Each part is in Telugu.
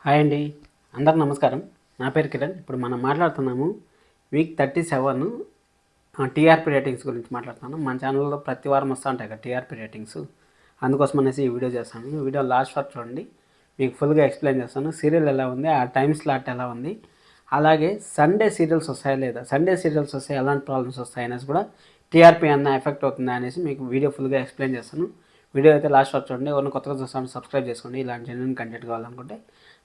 హాయ్ అండి, అందరికి నమస్కారం. నా పేరు కిరణ్. ఇప్పుడు మనం మాట్లాడుతున్నాము వీక్ 37 టీఆర్పీ రేటింగ్స్ గురించి మాట్లాడుతున్నాను. మన ఛానల్లో ప్రతి వారం వస్తూ ఉంటాయి కదా టీఆర్పీ రేటింగ్స్. అందుకోసం అనేసి ఈ వీడియో చేస్తాను. వీడియో లాస్ట్ వరకు చూడండి, మీకు ఫుల్గా ఎక్స్ప్లెయిన్ చేస్తాను. సీరియల్ ఎలా ఉంది, ఆ టైం స్లాట్ ఎలా ఉంది, అలాగే సండే సీరియల్స్ వస్తాయా లేదా, సండే సీరియల్స్ వస్తే ఎలాంటి ప్రాబ్లమ్స్ వస్తాయి అనేసి కూడా టీఆర్పీ అన్న ఎఫెక్ట్ అవుతుందా అనేసి మీకు వీడియో ఫుల్గా ఎక్స్ప్లెయిన్ చేస్తాను. వీడియో అయితే లాస్ట్ వరకు చూడండి. ఎవరిని కొత్తగా చూస్తాను సబ్స్క్రైబ్ చేసుకోండి, ఇలాంటి జెన్యున్ కంటెంట్ కావాలనుకుంటే.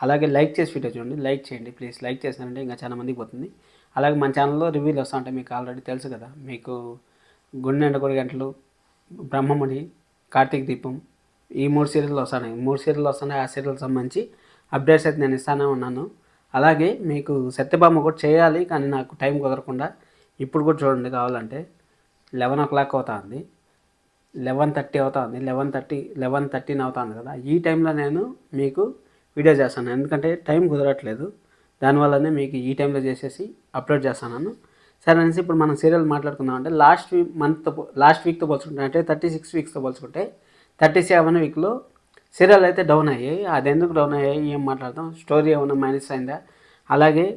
అలాగే లైక్ చేసి వీడియో చూడండి, లైక్ చేయండి ప్లీజ్. లైక్ చేశారంటే ఇంకా చాలా మందికి పోతుంది. అలాగే మన ఛానల్లో రివ్యూలు వస్తూ ఉంటాయి, మీకు ఆల్రెడీ తెలుసు కదా. మీకు గుండె నిండా 3 గంటలు, బ్రహ్మముడి, కార్తీక దీపం, ఈ 3 సీరియల్లో వస్తున్నాయి. 3 సీరియల్లో వస్తున్నాయి. ఆ సీరియల్ సంబంధించి అప్డేట్స్ అయితే నేను ఇస్తానే ఉన్నాను. అలాగే మీకు సత్యభామ కూడా చేయాలి, కానీ నాకు టైం కుదరకుండా ఇప్పుడు కూడా చూడండి. కావాలంటే 11 o'clock అవుతుంది, 11:30 అవుతుంది, 11:13 అవుతుంది కదా. ఈ టైంలో నేను మీకు వీడియో చేస్తాను, ఎందుకంటే టైం కుదరట్లేదు. దానివల్లనే మీకు ఈ టైంలో చేసేసి అప్లోడ్ చేస్తాను. సరే అనేసి ఇప్పుడు మనం సీరియల్ మాట్లాడుకుందాం. అంటే లాస్ట్ వీక్తో పోల్చుకుంటే, అంటే 36 వీక్స్తో పోల్చుకుంటే 37 వీక్లో సీరియల్ అయితే డౌన్ అయ్యాయి. అది ఎందుకు డౌన్ అయ్యాయి ఏం మాట్లాడదాం, స్టోరీ ఏమైనా మైనస్ అయిందా, అలాగే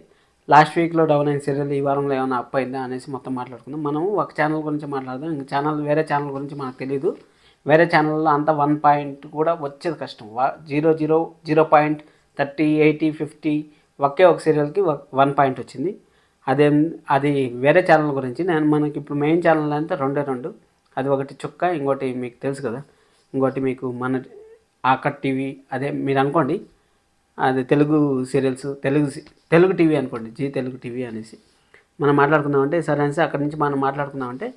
లాస్ట్ వీక్లో డౌన్ అయిన సీరియల్ ఈ వారంలో ఏమైనా అప్ అయిందా అనేసి మొత్తం మాట్లాడుకుందాం. మనం ఒక ఛానల్ గురించి మాట్లాడదాం. ఇంక వేరే ఛానల్ గురించి మనకు తెలియదు. వేరే ఛానల్లో అంత 1 పాయింట్ కూడా వచ్చేది కష్టం. 0.30, 80, 50 ఒకే ఒక సీరియల్కి 1 పాయింట్ వచ్చింది. అది వేరే ఛానల్ గురించి. మనకి ఇప్పుడు మెయిన్ ఛానల్ అంటే 2. అది ఒకటి చుక్క, ఇంకోటి మీకు తెలుసు కదా, ఇంకోటి మీకు మన ఆకట్ టీవీ, అదే మీరు అనుకోండి, అది తెలుగు సీరియల్స్, తెలుగు టీవీ అనుకోండి, జీ తెలుగు టీవీ అనేసి మనం మాట్లాడుకుందామంటే. సరే అనేసి అక్కడి నుంచి మనం మాట్లాడుకుందామంటే,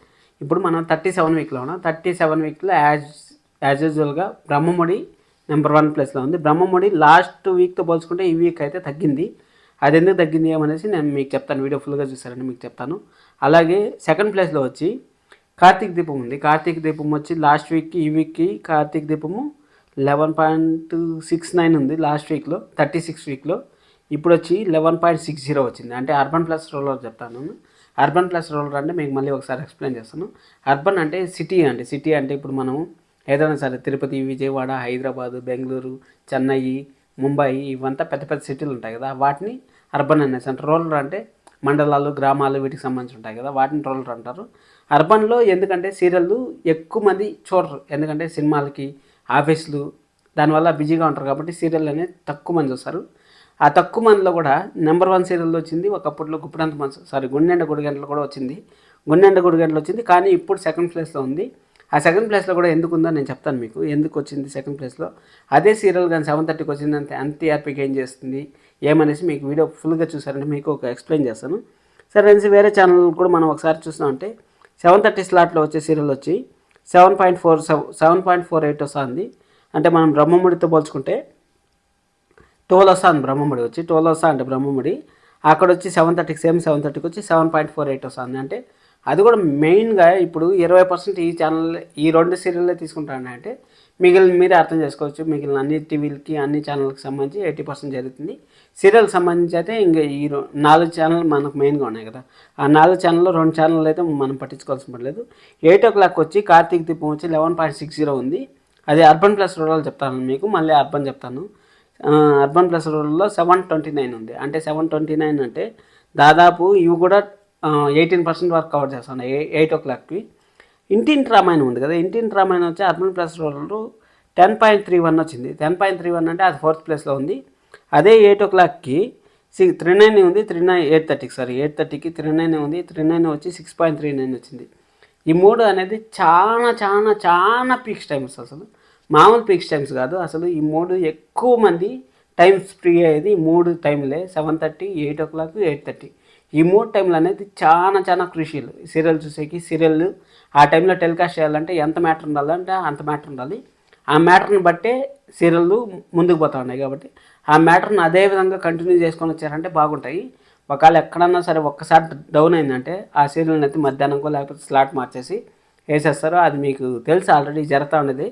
ఇప్పుడు మనం 37 వీక్లో ఉన్నాం. 37 వీక్లో యాజ్ యూజువల్గా బ్రహ్మముడి నెంబర్ 1 ప్లేస్లో ఉంది. బ్రహ్మముడి లాస్ట్ వీక్తో పోల్చుకుంటే ఈ వీక్ అయితే తగ్గింది. అది ఎందుకు తగ్గింది ఏమనేసి నేను మీకు చెప్తాను. వీడియో ఫుల్గా చూసారంటే మీకు చెప్తాను. అలాగే సెకండ్ ప్లేస్లో వచ్చి కార్తీక దీపం ఉంది. కార్తీక దీపం వచ్చి లాస్ట్ వీక్కి ఈ వీక్కి కార్తీక దీపము 11.69 ఉంది లాస్ట్ వీక్లో, 36 వీక్లో. ఇప్పుడు వచ్చి 11.60 వచ్చింది. అంటే అర్బన్ ప్లస్ రూరల్ చెప్తాను. అర్బన్ ప్లస్ రూరల్ అంటే మీకు మళ్ళీ ఒకసారి ఎక్స్ప్లెయిన్ చేస్తాను. అర్బన్ అంటే సిటీ అంటే ఇప్పుడు మనం ఏదైనా సరే తిరుపతి, విజయవాడ, హైదరాబాదు, బెంగళూరు, చెన్నై, ముంబై, ఇవంతా పెద్ద పెద్ద సిటీలు ఉంటాయి కదా, వాటిని అర్బన్ అనేసి అంటారు. రూరల్ అంటే మండలాలు, గ్రామాలు, వీటికి సంబంధించి ఉంటాయి కదా, వాటిని రూరల్ అంటారు. అర్బన్లో ఎందుకంటే సీరియళ్ళు ఎక్కువ మంది చూడరు, ఎందుకంటే సినిమాలకి, ఆఫీసులు, దానివల్ల బిజీగా ఉంటారు కాబట్టి సీరియల్ అనేది తక్కువ మంది చూస్తారు. ఆ తక్కువ మందిలో కూడా నెంబర్ 1 సీరియల్ వచ్చింది. ఒకప్పట్లో గుండెండ గుడి గంటలు కూడా వచ్చింది. గుండెండ గుడి గంటలు వచ్చింది, కానీ ఇప్పుడు సెకండ్ ప్లేస్లో ఉంది. ఆ సెకండ్ ప్లేస్లో కూడా ఎందుకు ఉందో నేను చెప్తాను మీకు, ఎందుకు వచ్చింది సెకండ్ ప్లేస్లో. అదే సీరియల్ కానీ 7:30కి వచ్చింది అంత టీఆర్పీకి ఏం చేస్తుంది ఏమనేసి మీకు వీడియో ఫుల్గా చూసారంటే మీకు ఒక ఎక్స్ప్లెయిన్ చేస్తాను. సరే అనేసి వేరే ఛానల్ కూడా మనం ఒకసారి చూస్తామంటే 7:30 స్లాట్లో వచ్చే సీరియల్ వచ్చి 7.48 వస్తుంది. అంటే మనం బ్రహ్మముడితో పోల్చుకుంటే 12 వస్తుంది. బ్రహ్మముడి వచ్చి 12 వస్తా అంటే బ్రహ్మముడి అక్కడ వచ్చి 7:30కి 7:30కి వచ్చి 7.48 వస్తుంది. అంటే అది కూడా మెయిన్గా ఇప్పుడు 20% ఈ ఛానల్, ఈ 2 సీరియల్లే తీసుకుంటాను. అంటే మిగిలిన మీరే అర్థం చేసుకోవచ్చు. మిగిలిన అన్ని టీవీలకి, అన్ని ఛానల్కి సంబంధించి 80% జరుగుతుంది. సీరియల్కి సంబంధించి అయితే ఇంకా ఈ 4 ఛానల్ మనకు మెయిన్గా ఉన్నాయి కదా, ఆ 4 ఛానల్లో 2 ఛానల్ అయితే మనం పట్టించుకోవాల్సిన పడలేదు. 8 o'clock వచ్చి కార్తీక దీపం వచ్చి 11.60 ఉంది. అది అర్బన్ ప్లస్ రూరల్ చెప్తాను మీకు, మళ్ళీ అర్బన్ చెప్తాను. అర్బన్ ప్లస్ రూరల్లో 7.29 ఉంది. అంటే 7.29 అంటే దాదాపు ఇవి కూడా 18% వరకు కవర్ చేస్తాను 8 o'clockకి. ఇంటింటి రామాయణం ఉంది కదా, ఇంటింటి రామాయణం వచ్చి అర్బన్ ప్లస్ రూరల్ 10.31 వచ్చింది. 10.31 అంటే అది 4th ప్లేస్లో ఉంది. అదే 8 o'clockకి 39 ఉంది, 8:30కి 39 ఉంది. 39 వచ్చి 6.39 వచ్చింది. ఈ 3 అనేది చాలా చాలా చాలా పీక్స్ టైమ్స్, అసలు మామూలు పీక్స్ టైమ్స్ కాదు. అసలు ఈ 3 ఎక్కువ మంది టైమ్స్ ఫ్రీ అయ్యేది ఈ 3 టైంలే, 7:30, 8 o'clock, 8:30. ఈ 3 టైంలు అనేది చాలా చాలా క్రూషియల్ సీరియల్ చూసేకి. సీరియల్ ఆ టైంలో టెలికాస్ట్ చేయాలంటే ఎంత మ్యాటర్ ఉండాలంటే అంత మ్యాటర్ ఉండాలి. ఆ మ్యాటర్ని బట్టే సీరియళ్ళు ముందుకు పోతూ ఉన్నాయి. కాబట్టి ఆ మ్యాటర్ని అదే విధంగా కంటిన్యూ చేసుకొని వచ్చారంటే బాగుంటాయి. ఒకవేళ ఎక్కడన్నా సరే ఒక్కసారి డౌన్ అయిందంటే ఆ సీరియల్ని అయితే మధ్యాహ్నంకో లేకపోతే స్లాట్ మార్చేసి వేసేస్తారు. అది మీకు తెలుసు, ఆల్రెడీ జరుగుతూ ఉండేది,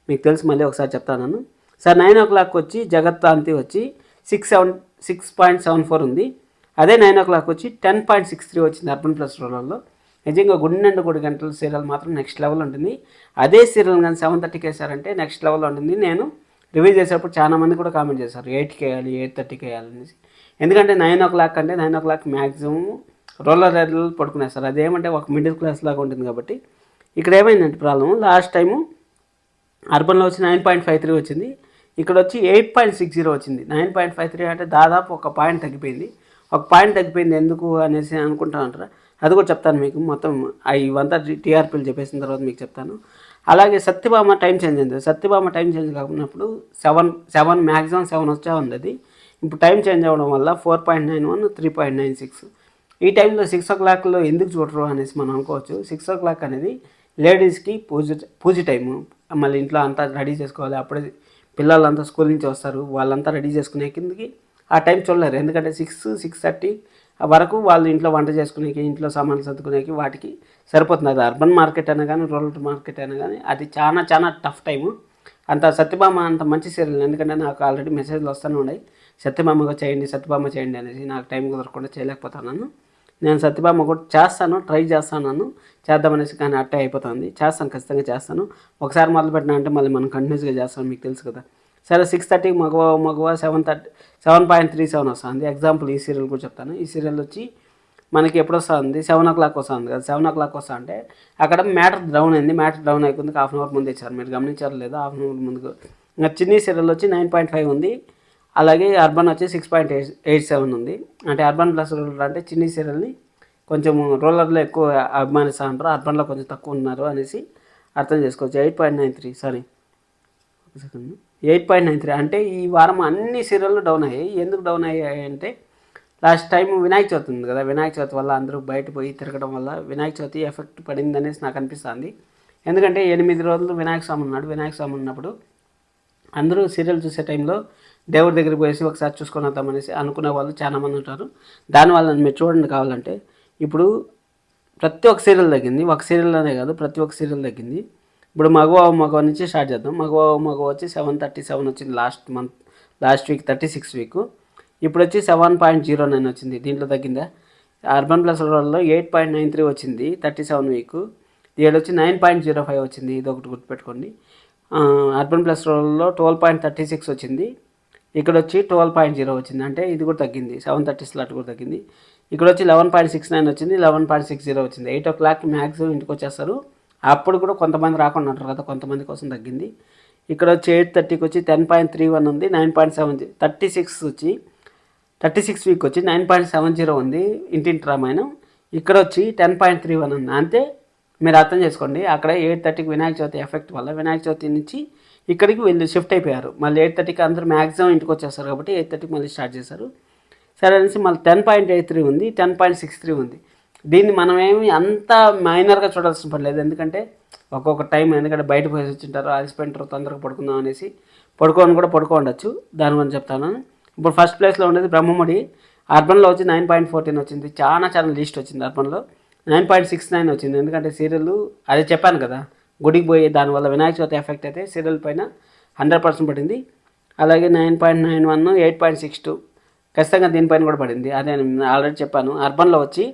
మీకు తెలుసు. మళ్ళీ ఒకసారి చెప్తాను సార్. 9 o'clock వచ్చి జగత్తాంతి వచ్చి 6.74 ఉంది. అదే 9 o'clock వచ్చి 10.63 వచ్చింది అర్బన్ ప్లస్ రూరల్లో. నిజంగా గుండె 3 గంటల సీరియల్ మాత్రం నెక్స్ట్ లెవెల్ ఉంటుంది. అదే సీరియల్ కానీ 7:30కి వేసారంటే నెక్స్ట్ లెవెల్ ఉంటుంది. నేను రివ్యూ చేసేటప్పుడు చాలా మంది కూడా కామెంట్ చేశారు 8కి వేయాలి 8:30కి వేయాలి అనేసి. ఎందుకంటే 9 o'clock అంటే 9 o'clock మ్యాక్సిమం రూరల్ ఏరియాలో పడుకునేస్తారు. అదేమంటే ఒక మిడిల్ క్లాస్ లాగా ఉంటుంది కాబట్టి. ఇక్కడ ఏమైందంటే ప్రాబ్లం, లాస్ట్ టైము అర్బన్లో వచ్చి 9.53 వచ్చింది, ఇక్కడ వచ్చి 8.60 వచ్చింది. 9.53 అంటే దాదాపు ఒక పాయింట్ తగ్గిపోయింది. ఒక పాయింట్ తగ్గిపోయింది ఎందుకు అనేసి అనుకుంటానంటారా, అది కూడా చెప్తాను మీకు. మొత్తం ఇవంతా టీఆర్పీలు చెప్పేసిన తర్వాత మీకు చెప్తాను. అలాగే సత్యభామ టైం చేంజ్ అయింది. సత్యభామ టైం చేంజ్ కాకున్నప్పుడు 7 మ్యాక్సిమం 7 వచ్చా ఉంది. అది ఇప్పుడు టైం చేంజ్ అవ్వడం వల్ల 4.91 3.96. ఈ టైంలో 6 o'clockలో ఎందుకు చూడరు అనేసి మనం అనుకోవచ్చు. 6 o'clock అనేది లేడీస్కి పూజ టైము. మళ్ళీ ఇంట్లో అంతా రెడీ చేసుకోవాలి. అప్పుడే పిల్లలంతా స్కూల్ నుంచి వస్తారు, వాళ్ళంతా రెడీ చేసుకునే కిందకి ఆ టైం చూడలేరు. ఎందుకంటే 6-6:30 వరకు వాళ్ళు ఇంట్లో వంట చేసుకునేకి, ఇంట్లో సామాన్లు సర్దుకునేకి వాటికి సరిపోతుంది. అది అర్బన్ మార్కెట్ అయినా కానీ రూరల్ మార్కెట్ అయినా కానీ అది చాలా చాలా టఫ్ టైము. అంత సత్యభామ అంత మంచి సీరియల్. ఎందుకంటే నాకు ఆల్రెడీ మెసేజ్లు వస్తూనే ఉన్నాయి, సత్యభామగా చేయండి సత్యభామ చేయండి అనేసి. నాకు టైం కుదరకుండా చేయలేకపోతున్నాను. నేను సత్యభామ కూడా చేస్తాను, ట్రై చేస్తాను, చేద్దామనేసి, కానీ అట్టే అయిపోతుంది. చేస్తాను, ఖచ్చితంగా చేస్తాను. ఒకసారి మొదలుపెట్టినా అంటే మళ్ళీ మనం కంటిన్యూస్గా చేస్తాను, మీకు తెలుసు కదా. సరే 6:30 మగవ 7.37 వస్తుంది. ఎగ్జాంపుల్ ఈ సీరియల్ కూడా చెప్తాను. ఈ సీరియల్ వచ్చి మనకి ఎప్పుడు వస్తుంది, 7 o'clock వస్తుంది కదా. 7 o'clock వస్తా అంటే అక్కడ మ్యాటర్ డౌన్ అయింది. మ్యాటర్ డౌన్ అయిపోయింది, హాఫ్ అన్ అవర్ ముందు ఇచ్చారు. మీరు గమనించారు లేదా? హాఫ్ అన్ అవర్ ముందుకు. ఇంకా చిన్ని సీరియల్ వచ్చి 9.5 ఉంది. అలాగే అర్బన్ వచ్చి 6.87 ఉంది. అంటే అర్బన్ ప్లస్ రూరల్ అంటే చిన్ని సీరియల్ని కొంచెం రూరల్లో ఎక్కువ అభిమానిస్తూ ఉంటారు, అర్బన్లో కొంచెం తక్కువ ఉన్నారు అనేసి అర్థం చేసుకోవచ్చు. 8.93 సారీ 8.93 అంటే ఈ వారం అన్ని సీరియళ్ళు డౌన్ అయ్యాయి. ఎందుకు డౌన్ అయ్యాయి అంటే లాస్ట్ టైం వినాయక చవితి ఉంది కదా, వినాయక చవితి వల్ల అందరూ బయట పోయి తిరగడం వల్ల వినాయక చవితి ఎఫెక్ట్ పడింది అనేసి నాకు అనిపిస్తుంది. ఎందుకంటే 8 రోజులు వినాయక స్వామి ఉన్నాడు. వినాయక స్వామి ఉన్నప్పుడు అందరూ సీరియల్ చూసే టైంలో దేవుడి దగ్గరికి పోయేసి ఒకసారి చూసుకొని వద్దామనేసి అనుకునే వాళ్ళు చాలామంది ఉంటారు. దానివల్ల మీరు చూడండి కావాలంటే ఇప్పుడు ప్రతి ఒక్క సీరియల్ తగ్గింది. ఒక సీరియల్లోనే కాదు, ప్రతి ఒక్క సీరియల్ తగ్గింది. ఇప్పుడు మగవ నుంచి స్టార్ట్ చేద్దాం. మగవ వచ్చి 7.37 వచ్చింది లాస్ట్ వీక్ 36 వీక్. ఇప్పుడు వచ్చి 7.09 వచ్చింది. దీంట్లో తగ్గిందా? అర్బన్ ప్లస్ రూరల్లో 8.93 వచ్చింది 37 వీక్. దీని వచ్చి 9.05 వచ్చింది. ఇది ఒకటి గుర్తుపెట్టుకోండి. అర్బన్ ప్లస్ రూరల్లో 12.36 వచ్చింది. ఇక్కడ వచ్చి 12.0 వచ్చింది. అంటే ఇది కూడా తగ్గింది. 7:30 స్లాట్ కూడా తగ్గింది. ఇక్కడ వచ్చి 11.69 వచ్చింది, 11.60 వచ్చింది. 8 o'clock మ్యాక్సిమం ఇంటికి వచ్చేస్తారు. అప్పుడు కూడా కొంతమంది రాకుండా ఉంటారు కదా, కొంతమంది కోసం తగ్గింది. ఇక్కడ వచ్చి 8:30కి వచ్చి 10.31 ఉంది, 9.70 36 వీక్ వచ్చి 9.70 ఉంది ఇంటింటి రామాయణం. ఇక్కడ వచ్చి 10.31 ఉంది. అంతే, మీరు అర్థం చేసుకోండి. అక్కడ 8:30కి వినాయక చవితి ఎఫెక్ట్ వల్ల వినాయక చవితి నుంచి ఇక్కడికి వెళ్ళి షిఫ్ట్ అయిపోయారు. మళ్ళీ 8:30కి అందరూ మ్యాక్సిమం ఇంటికి వచ్చేస్తారు కాబట్టి 8:30కి మళ్ళీ స్టార్ట్ చేశారు. సరే అనేసి మళ్ళీ 10.83 ఉంది, 10.63 ఉంది. దీన్ని మనం ఏమి అంత మైనర్గా చూడాల్సిన పర్లేదు. ఎందుకంటే ఒక్కొక్క టైం, ఎందుకంటే బయట పోయి వచ్చింటారు, అలసిపోయింటారు, తొందరగా పడుకుందాం అనేసి పడుకోండొచ్చు. దాని గురించి చెప్తాను. ఇప్పుడు ఫస్ట్ ప్లేస్లో ఉండేది బ్రహ్మముడి. అర్బన్లో వచ్చి 9.14 వచ్చింది. చాలా లీస్ట్ వచ్చింది. అర్బన్లో 9.69 వచ్చింది. ఎందుకంటే సీరియల్ అదే చెప్పాను కదా, గుడికి పోయి దానివల్ల వినాయక చవితి ఎఫెక్ట్ అయితే సీరియల్ పైన 100% పడింది. అలాగే 9.91, 8.62 ఖచ్చితంగా దీనిపైన కూడా పడింది. అదే నేను ఆల్రెడీ చెప్పాను. అర్బన్లో వచ్చి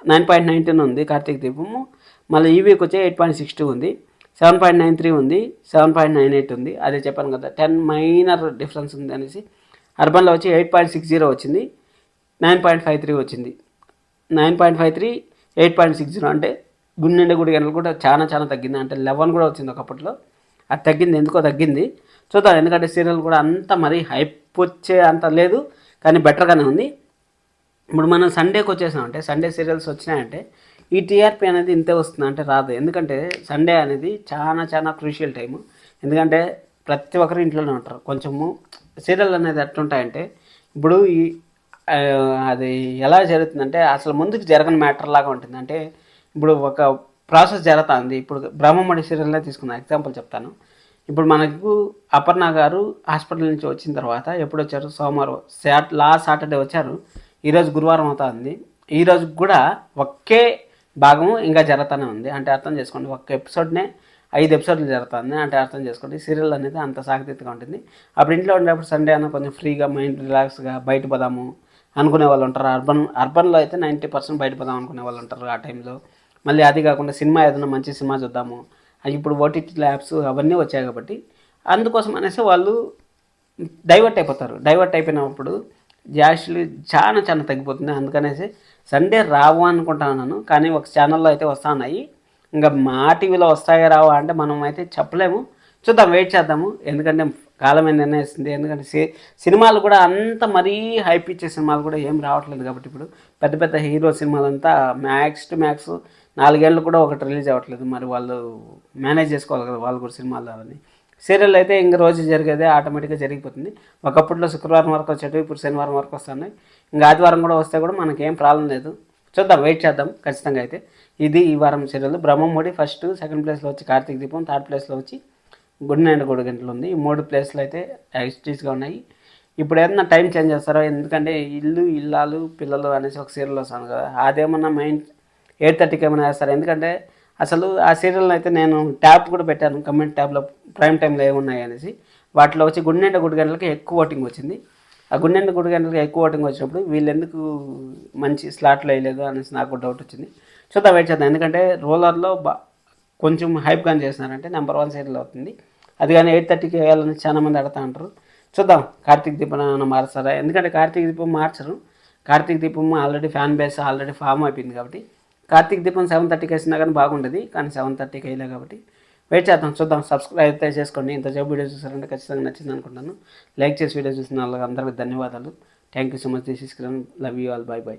9.19 ఉంది కార్తీక దీపము. మళ్ళీ ఈ వీక్ వచ్చి 8.62 ఉంది, 7.93 ఉంది, 7.98 ఉంది. అదే చెప్పాను కదా, 10 మైనర్ డిఫరెన్స్ ఉంది అనేసి. అర్బన్లో వచ్చి 8.60 వచ్చింది, 9.53 వచ్చింది. 9.53, 8.60 అంటే గుడి గంటలు కూడా చాలా తగ్గింది. అంటే 11 కూడా వచ్చింది ఒకప్పట్లో. అది తగ్గింది, ఎందుకో తగ్గింది చూద్దాం. ఎందుకంటే సీరియల్ కూడా అంత మరీ హైప్ వచ్చే అంత లేదు, కానీ బెటర్గానే ఉంది. ఇప్పుడు మనం సండేకి వచ్చేసామంటే, సండే సీరియల్స్ వచ్చినాయంటే ఈ టీఆర్పీ అనేది ఇంతే వస్తుంది అంటే రాదు. ఎందుకంటే సండే అనేది చాలా క్రూషియల్ టైము. ఎందుకంటే ప్రతి ఒక్కరు ఇంట్లోనే ఉంటారు. కొంచెము సీరియల్ అనేది ఎట్లుంటాయంటే, ఇప్పుడు అది ఎలా జరుగుతుందంటే అసలు ముందుకు జరగని మ్యాటర్ లాగా ఉంటుంది. అంటే ఇప్పుడు ఒక ప్రాసెస్ జరుగుతుంది. ఇప్పుడు బ్రహ్మముడి సీరియల్నే తీసుకున్న ఎగ్జాంపుల్ చెప్తాను. ఇప్పుడు మనకు అపర్ణ గారు హాస్పిటల్ నుంచి వచ్చిన తర్వాత ఎప్పుడు వచ్చారు? సోమవారం, లాస్ట్ సాటర్డే వచ్చారు. ఈరోజు గురువారం అవుతుంది. ఈరోజు కూడా ఒకే భాగము ఇంకా జరుగుతూనే ఉంది. అంటే అర్థం చేసుకోండి, ఒక్క ఎపిసోడ్నే 5 ఎపిసోడ్లు జరుగుతుంది. అంటే అర్థం చేసుకోండి, సీరియల్ అనేది అంత సాగతీతగా ఉంటుంది. అప్పుడు ఇంట్లో ఉండేప్పుడు సండే అన్న కొంచెం ఫ్రీగా మైండ్ రిలాక్స్గా బయట పోదాము అనుకునే వాళ్ళు ఉంటారు. అర్బన్లో అయితే 90% బయట పోదాం అనుకునే వాళ్ళు ఉంటారు ఆ టైంలో. మళ్ళీ అది కాకుండా సినిమా ఏదైనా మంచి సినిమా చూద్దాము, ఇప్పుడు ఓటీటీ యాప్స్ అవన్నీ వచ్చాయి కాబట్టి అందుకోసం అనేసి వాళ్ళు డైవర్ట్ అయిపోతారు. డైవర్ట్ అయిపోయినప్పుడు జాస్లు చాలా చాలా తగ్గిపోతుంది. అందుకనేసి సండే రావు అనుకుంటున్నాను, కానీ ఒక ఛానల్లో అయితే వస్తా ఉన్నాయి. ఇంకా మా టీవీలో వస్తాయా రావా అంటే మనం అయితే చెప్పలేము, చూద్దాం, వెయిట్ చేద్దాము. ఎందుకంటే కాలమే నిర్ణయిస్తుంది. ఎందుకంటే సినిమాలు కూడా అంత మరీ హైప్ ఇచ్చే సినిమాలు కూడా ఏం రావట్లేదు కాబట్టి ఇప్పుడు పెద్ద పెద్ద హీరో సినిమాలంతా మ్యాక్స్ టు మ్యాక్స్ 4 ఏళ్ళు కూడా ఒకటి రిలీజ్ అవ్వట్లేదు. మరి వాళ్ళు మేనేజ్ చేసుకోవాలి కదా వాళ్ళు కూడా సినిమాలు అని. సీరియల్ అయితే ఇంక రోజు జరిగేదే ఆటోమేటిక్గా జరిగిపోతుంది. ఒకప్పట్లో శుక్రవారం వరకు వచ్చేటివి ఇప్పుడు శనివారం వరకు వస్తున్నాయి. ఇంకా ఆదివారం కూడా వస్తే కూడా మనకేం ప్రాబ్లం లేదు. చూద్దాం, వెయిట్ చేద్దాం ఖచ్చితంగా. అయితే ఇది ఈ వారం సీరియల్. బ్రహ్మముడి ఫస్ట్, సెకండ్ ప్లేస్లో వచ్చి కార్తీక దీపం, థర్డ్ ప్లేస్లో వచ్చి గుడ్ నైట్ గుడి గంటలు ఉంది. ఈ 3 ప్లేస్లు అయితే ఎక్స్ట్రీస్గా ఉన్నాయి. ఇప్పుడు ఏదన్నా టైం చేంజ్ చేస్తారో, ఎందుకంటే ఇల్లు ఇల్లాలు పిల్లలు అనేసి ఒక సీరియల్ వస్తాను కదా, అదేమన్నా 8:30కి ఏమైనా వేస్తారు. ఎందుకంటే అసలు ఆ సీరియల్ని అయితే నేను ట్యాబ్ కూడా పెట్టాను, కమెంట్ ట్యాబ్లో ప్రైమ్ టైంలో ఏమున్నాయి అనేసి. వాటిలో వచ్చి గుండెంట గుడి గంటలకి ఎక్కువ ఓటింగ్ వచ్చింది. ఆ గుండెంట గుడి గంటలకి ఎక్కువ ఓటింగ్ వచ్చినప్పుడు వీళ్ళు ఎందుకు మంచి స్లాట్లో వేయలేదు అనేసి నాకు డౌట్ వచ్చింది. చూద్దాం, వెయిట్ చేద్దాం. ఎందుకంటే రోలర్లో కొంచెం హైప్గానే చేస్తున్నారంటే నెంబర్ 1 సీరియల్ అవుతుంది. అది కానీ 8:30కి వేయాలని చాలామంది అడుగుతూ ఉంటారు. చూద్దాం కార్తీక దీపం ఏమైనా మారుస్తారా, ఎందుకంటే కార్తీక దీపం మార్చరు. Karthika Deepam already fan base already form అయిపోయింది కాబట్టి కార్తీక దీపం 7:30కి వేసినా కానీ బాగుండేది, కానీ 7:30కి వేయలే కాబట్టి వెయిట్ చేద్దాం, చూద్దాం. సబ్స్క్రైబ్ అయితే చేసుకోండి. ఇంతసేపు వీడియో చూసారంటే ఖచ్చితంగా నచ్చింది అనుకుంటాను. లైక్ చేసి వీడియో చూసిన వాళ్ళకి అందరికీ ధన్యవాదాలు. Thank you so much. This is Kiran. Love you all. By by.